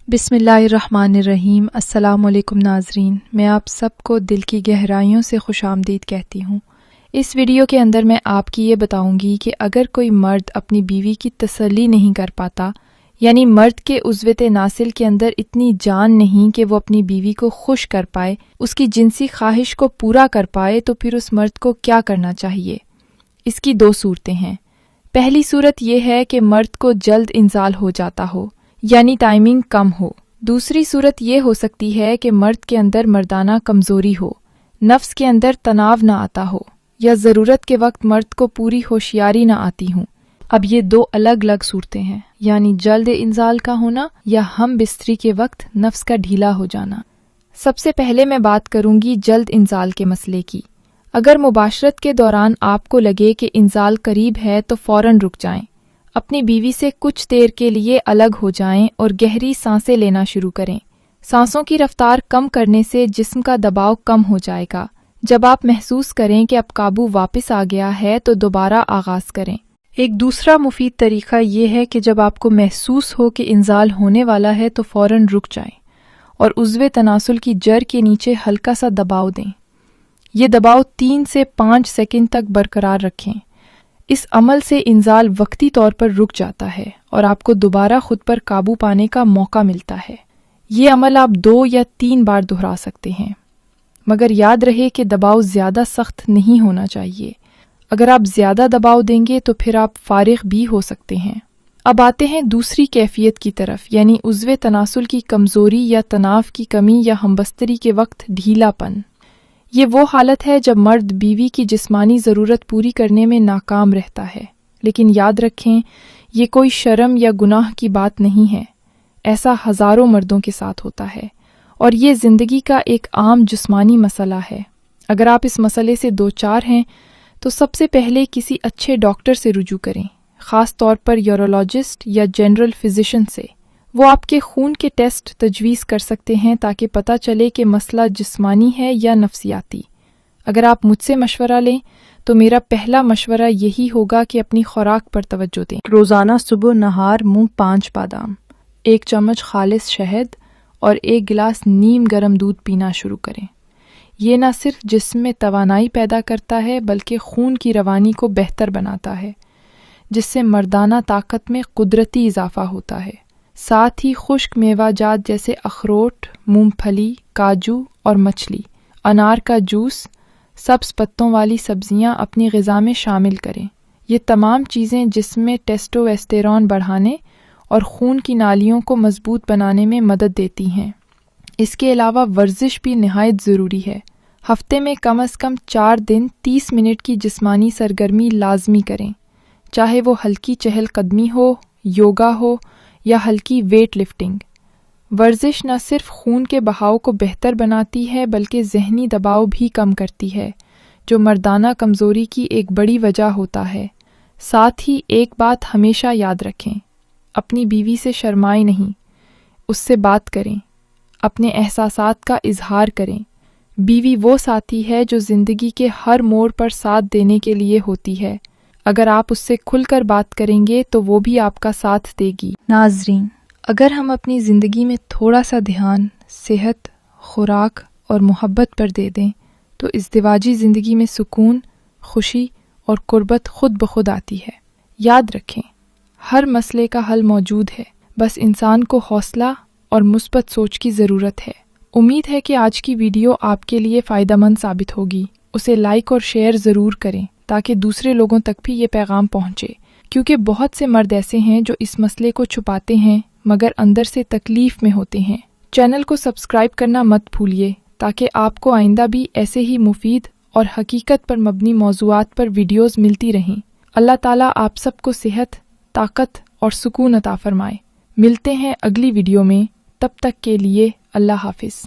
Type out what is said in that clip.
بسم اللہ الرحمن الرحیم۔ السلام علیکم ناظرین، میں آپ سب کو دل کی گہرائیوں سے خوش آمدید کہتی ہوں۔ اس ویڈیو کے اندر میں آپ کی یہ بتاؤں گی کہ اگر کوئی مرد اپنی بیوی کی تسلی نہیں کر پاتا، یعنی مرد کے عضو تناسل کے اندر اتنی جان نہیں کہ وہ اپنی بیوی کو خوش کر پائے، اس کی جنسی خواہش کو پورا کر پائے، تو پھر اس مرد کو کیا کرنا چاہیے؟ اس کی دو صورتیں ہیں۔ پہلی صورت یہ ہے کہ مرد کو جلد انزال ہو جاتا ہو، یعنی ٹائمنگ کم ہو۔ دوسری صورت یہ ہو سکتی ہے کہ مرد کے اندر مردانہ کمزوری ہو، نفس کے اندر تناؤ نہ آتا ہو، یا ضرورت کے وقت مرد کو پوری ہوشیاری نہ آتی ہوں۔ اب یہ دو الگ الگ صورتیں ہیں، یعنی جلد انزال کا ہونا یا ہم بستری کے وقت نفس کا ڈھیلا ہو جانا۔ سب سے پہلے میں بات کروں گی جلد انزال کے مسئلے کی۔ اگر مباشرت کے دوران آپ کو لگے کہ انزال قریب ہے تو فوراً رک جائیں، اپنی بیوی سے کچھ دیر کے لیے الگ ہو جائیں اور گہری سانسیں لینا شروع کریں۔ سانسوں کی رفتار کم کرنے سے جسم کا دباؤ کم ہو جائے گا۔ جب آپ محسوس کریں کہ اب قابو واپس آ گیا ہے تو دوبارہ آغاز کریں۔ ایک دوسرا مفید طریقہ یہ ہے کہ جب آپ کو محسوس ہو کہ انزال ہونے والا ہے تو فوراً رک جائیں اور عضو تناسل کی جڑ کے نیچے ہلکا سا دباؤ دیں۔ یہ دباؤ 3 سے 5 سیکنڈ تک برقرار رکھیں۔ اس عمل سے انزال وقتی طور پر رک جاتا ہے اور آپ کو دوبارہ خود پر قابو پانے کا موقع ملتا ہے۔ یہ عمل آپ 2 یا 3 بار دہرا سکتے ہیں، مگر یاد رہے کہ دباؤ زیادہ سخت نہیں ہونا چاہیے۔ اگر آپ زیادہ دباؤ دیں گے تو پھر آپ فارغ بھی ہو سکتے ہیں۔ اب آتے ہیں دوسری کیفیت کی طرف، یعنی عضو تناسل کی کمزوری یا تناؤ کی کمی یا ہمبستری کے وقت ڈھیلا پن۔ یہ وہ حالت ہے جب مرد بیوی کی جسمانی ضرورت پوری کرنے میں ناکام رہتا ہے، لیکن یاد رکھیں یہ کوئی شرم یا گناہ کی بات نہیں ہے۔ ایسا ہزاروں مردوں کے ساتھ ہوتا ہے اور یہ زندگی کا ایک عام جسمانی مسئلہ ہے۔ اگر آپ اس مسئلے سے دوچار ہیں تو سب سے پہلے کسی اچھے ڈاکٹر سے رجوع کریں، خاص طور پر یورولوجسٹ یا جنرل فزیشین سے۔ وہ آپ کے خون کے ٹیسٹ تجویز کر سکتے ہیں تاکہ پتہ چلے کہ مسئلہ جسمانی ہے یا نفسیاتی۔ اگر آپ مجھ سے مشورہ لیں تو میرا پہلا مشورہ یہی ہوگا کہ اپنی خوراک پر توجہ دیں۔ روزانہ صبح نہار مونگ 5 بادام، 1 چمچ خالص شہد اور 1 گلاس نیم گرم دودھ پینا شروع کریں۔ یہ نہ صرف جسم میں توانائی پیدا کرتا ہے بلکہ خون کی روانی کو بہتر بناتا ہے، جس سے مردانہ طاقت میں قدرتی اضافہ ہوتا ہے۔ ساتھ ہی خشک میوہ جات جیسے اخروٹ، مونگ پھلی، کاجو اور مچھلی، انار کا جوس، سبز پتوں والی سبزیاں اپنی غذا میں شامل کریں۔ یہ تمام چیزیں جسم میں ٹیسٹوسٹیرون بڑھانے اور خون کی نالیوں کو مضبوط بنانے میں مدد دیتی ہیں۔ اس کے علاوہ ورزش بھی نہایت ضروری ہے۔ ہفتے میں کم از کم 4 دن 30 منٹ کی جسمانی سرگرمی لازمی کریں، چاہے وہ ہلکی چہل قدمی ہو، یوگا ہو یا ہلکی ویٹ لفٹنگ۔ ورزش نہ صرف خون کے بہاؤ کو بہتر بناتی ہے بلکہ ذہنی دباؤ بھی کم کرتی ہے، جو مردانہ کمزوری کی ایک بڑی وجہ ہوتا ہے۔ ساتھ ہی ایک بات ہمیشہ یاد رکھیں، اپنی بیوی سے شرمائیں نہیں، اس سے بات کریں، اپنے احساسات کا اظہار کریں۔ بیوی وہ ساتھی ہے جو زندگی کے ہر موڑ پر ساتھ دینے کے لیے ہوتی ہے۔ اگر آپ اس سے کھل کر بات کریں گے تو وہ بھی آپ کا ساتھ دے گی۔ ناظرین، اگر ہم اپنی زندگی میں تھوڑا سا دھیان صحت، خوراک اور محبت پر دے دیں تو ازدواجی زندگی میں سکون، خوشی اور قربت خود بخود آتی ہے۔ یاد رکھیں، ہر مسئلے کا حل موجود ہے، بس انسان کو حوصلہ اور مثبت سوچ کی ضرورت ہے۔ امید ہے کہ آج کی ویڈیو آپ کے لیے فائدہ مند ثابت ہوگی۔ اسے لائک اور شیئر ضرور کریں تاکہ دوسرے لوگوں تک بھی یہ پیغام پہنچے، کیونکہ بہت سے مرد ایسے ہیں جو اس مسئلے کو چھپاتے ہیں مگر اندر سے تکلیف میں ہوتے ہیں۔ چینل کو سبسکرائب کرنا مت بھولیے تاکہ آپ کو آئندہ بھی ایسے ہی مفید اور حقیقت پر مبنی موضوعات پر ویڈیوز ملتی رہیں۔ اللہ تعالیٰ آپ سب کو صحت، طاقت اور سکون عطا فرمائے۔ ملتے ہیں اگلی ویڈیو میں، تب تک کے لیے اللہ حافظ۔